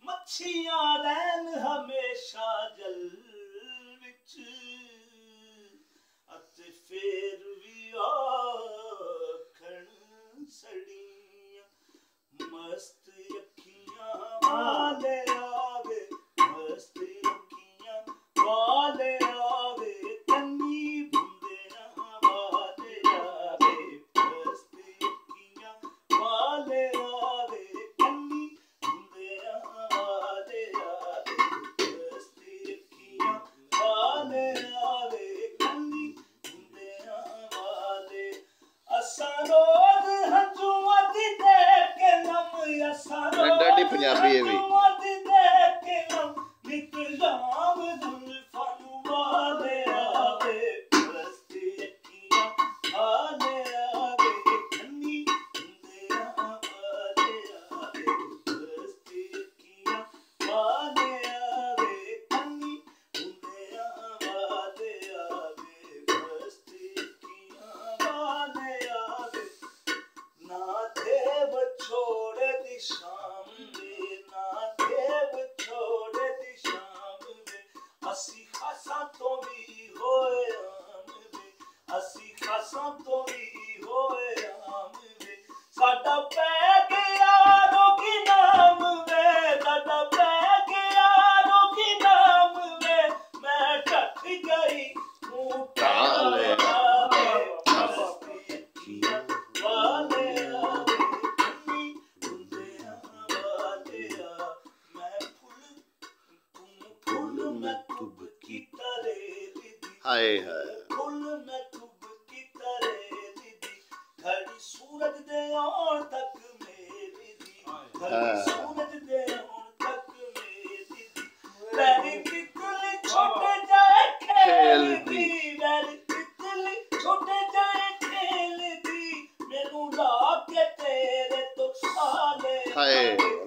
मच्छियां रहन हमेशा जल विच अते फिर भी आखण सड़ियां मस्त अखियां वाले आवे मस्त अखियां वाले आवे कन्नी बुंदियां वाले आवे मस्त अखियां वाले आवे कन्नी बुंदियां वाले आवे मस्त अखियां वाले आवे कन्नी बुंदियां वाले असा रोज हंजुआं दी देख के नम असा डैडी पंजाबी है भी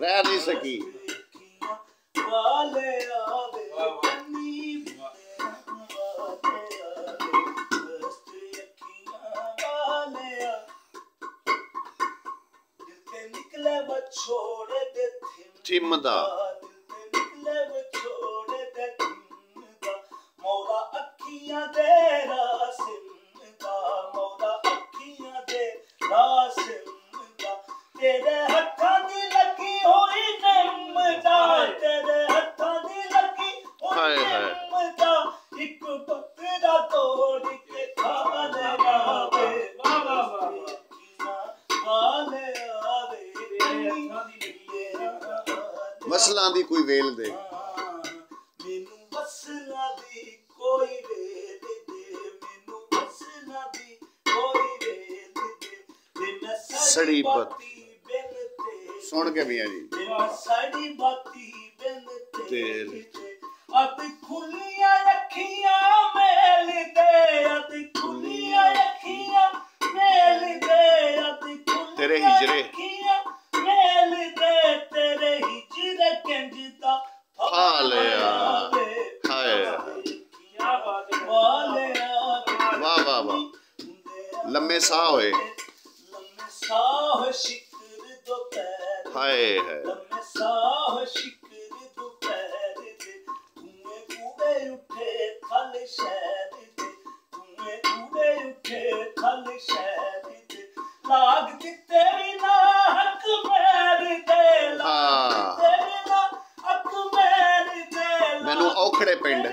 रह नहीं सकी चिमदा मसला दी कोई वेल दे सड़ी बत्ती सुन के मियां जी तेरी खुलियां अखियां मेल दे खुलियां अखियां मेल दे तेरे हिजरे मेल दे तेरे हिजरे कंजदा हालेया हाय वाह वाह वाह लम्बे साह होए शिकर दोपहर हाय है लम्बे साह शिकर दोपहर दे धुएं कूड़े उठे खल शहर दे धुएं कूड़े उठे खल शहर दे लाग दिते भी ना हक मैर दे लाग दिते भी ना हक मैर दे मैनू औखड़े पिंड